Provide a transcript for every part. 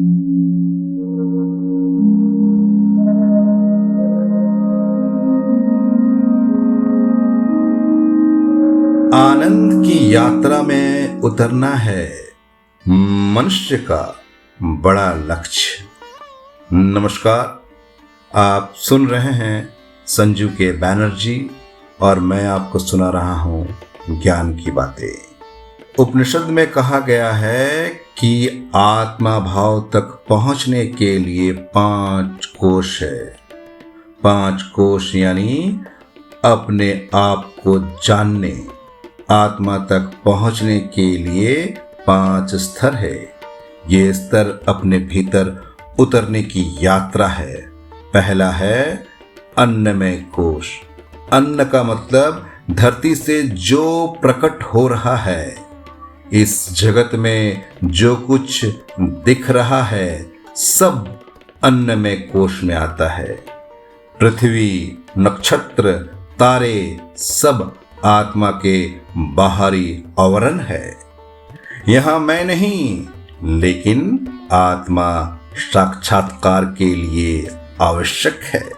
आनंद की यात्रा में उतरना है मनुष्य का बड़ा लक्ष्य। नमस्कार, आप सुन रहे हैं संजू के बैनर्जी और मैं आपको सुना रहा हूं ज्ञान की बातें। उपनिषद में कहा गया है कि आत्मा भाव तक पहुंचने के लिए 5 कोश है। 5 कोश यानी अपने आप को जानने, आत्मा तक पहुंचने के लिए 5 स्तर है। ये स्तर अपने भीतर उतरने की यात्रा है। पहला है अन्नमय कोश। अन्न का मतलब धरती से जो प्रकट हो रहा है। इस जगत में जो कुछ दिख रहा है सब अन्नमय कोश में आता है। पृथ्वी, नक्षत्र, तारे सब आत्मा के बाहरी आवरण है। यहां मैं नहीं, लेकिन आत्मा साक्षात्कार के लिए आवश्यक है।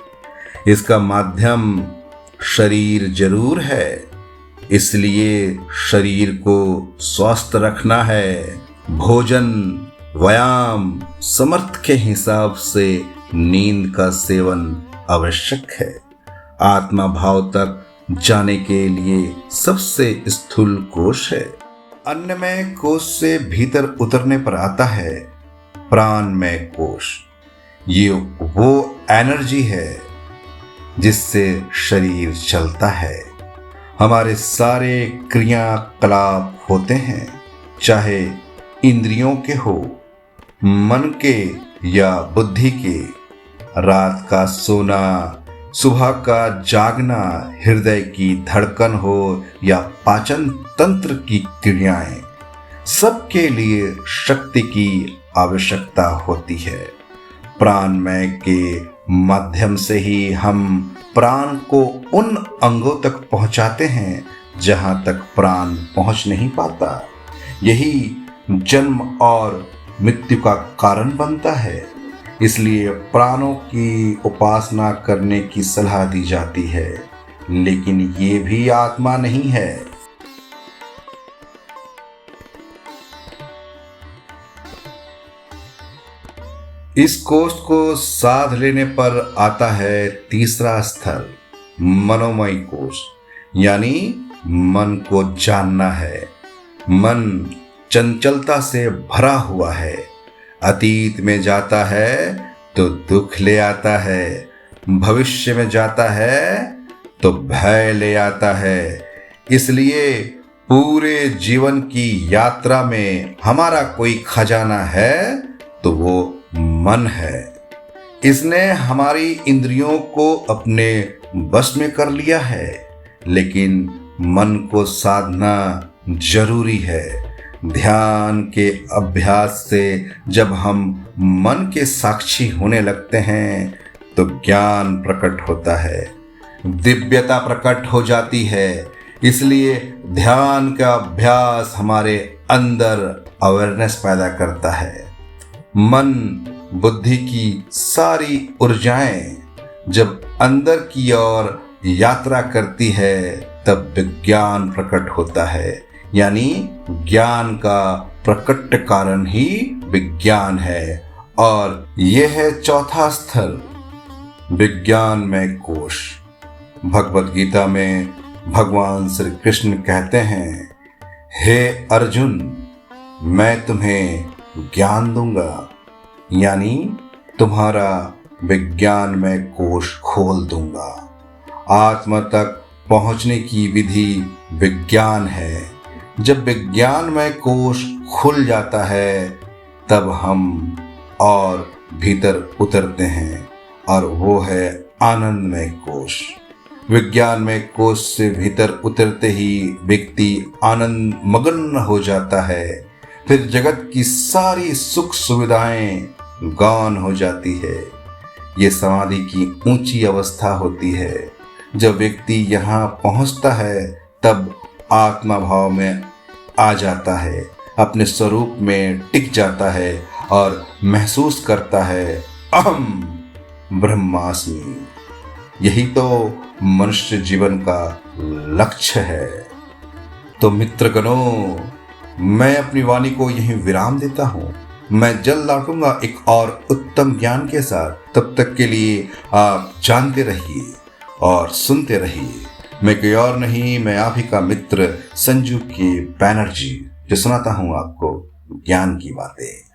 इसका माध्यम शरीर जरूर है, इसलिए शरीर को स्वस्थ रखना है। भोजन, व्यायाम, समर्थ के हिसाब से नींद का सेवन आवश्यक है। आत्मा भाव तक जाने के लिए सबसे स्थूल कोश है। अन्नमय कोश से भीतर उतरने पर आता है प्राणमय कोश। ये वो एनर्जी है जिससे शरीर चलता है। हमारे सारे क्रियाकलाप होते हैं, चाहे इंद्रियों के हो, मन के या बुद्धि के। रात का सोना, सुबह का जागना, हृदय की धड़कन हो या पाचन तंत्र की क्रियाएं, सबके लिए शक्ति की आवश्यकता होती है। प्राणमय के माध्यम से ही हम प्राण को उन अंगों तक पहुंचाते हैं जहां तक प्राण पहुंच नहीं पाता। यही जन्म और मृत्यु का कारण बनता है। इसलिए प्राणों की उपासना करने की सलाह दी जाती है, लेकिन ये भी आत्मा नहीं है। इस कोष को साध लेने पर आता है तीसरा स्तर, मनोमय कोश। यानी मन को जानना है। मन चंचलता से भरा हुआ है। अतीत में जाता है तो दुख ले आता है, भविष्य में जाता है तो भय ले आता है। इसलिए पूरे जीवन की यात्रा में हमारा कोई खजाना है तो वो मन है। इसने हमारी इंद्रियों को अपने बस में कर लिया है, लेकिन मन को साधना जरूरी है। ध्यान के अभ्यास से जब हम मन के साक्षी होने लगते हैं तो ज्ञान प्रकट होता है, दिव्यता प्रकट हो जाती है। इसलिए ध्यान का अभ्यास हमारे अंदर अवेयरनेस पैदा करता है। मन, बुद्धि की सारी ऊर्जाएं जब अंदर की ओर यात्रा करती है तब विज्ञान प्रकट होता है। यानी ज्ञान का प्रकट कारण ही विज्ञान है। और यह है चौथा स्तर, विज्ञानमय कोश। भगवत गीता में भगवान श्री कृष्ण कहते हैं, हे अर्जुन, मैं तुम्हें ज्ञान दूंगा। यानी तुम्हारा विज्ञानमय कोश खोल दूंगा। आत्मा तक पहुंचने की विधि विज्ञान है। जब विज्ञानमय कोश खुल जाता है तब हम और भीतर उतरते हैं, और वो है आनंदमय कोश। विज्ञानमय कोश से भीतर उतरते ही व्यक्ति आनंद मग्न हो जाता है। फिर जगत की सारी सुख सुविधाएं गौण हो जाती है। ये समाधि की ऊंची अवस्था होती है। जब व्यक्ति यहाँ पहुँचता है तब आत्मा भाव में आ जाता है, अपने स्वरूप में टिक जाता है। और महसूस करता है अहम ब्रह्मास्मि। यही तो मनुष्य जीवन का लक्ष्य है। तो मित्रगणों, मैं अपनी वाणी को यहीं विराम देता हूँ। मैं जल्द लौटूंगा एक और उत्तम ज्ञान के साथ। तब तक के लिए आप जानते रहिए और सुनते रहिए। मैं कोई और नहीं, मैं आप ही का मित्र संजू के बैनर्जी, जो सुनाता हूँ आपको ज्ञान की बातें।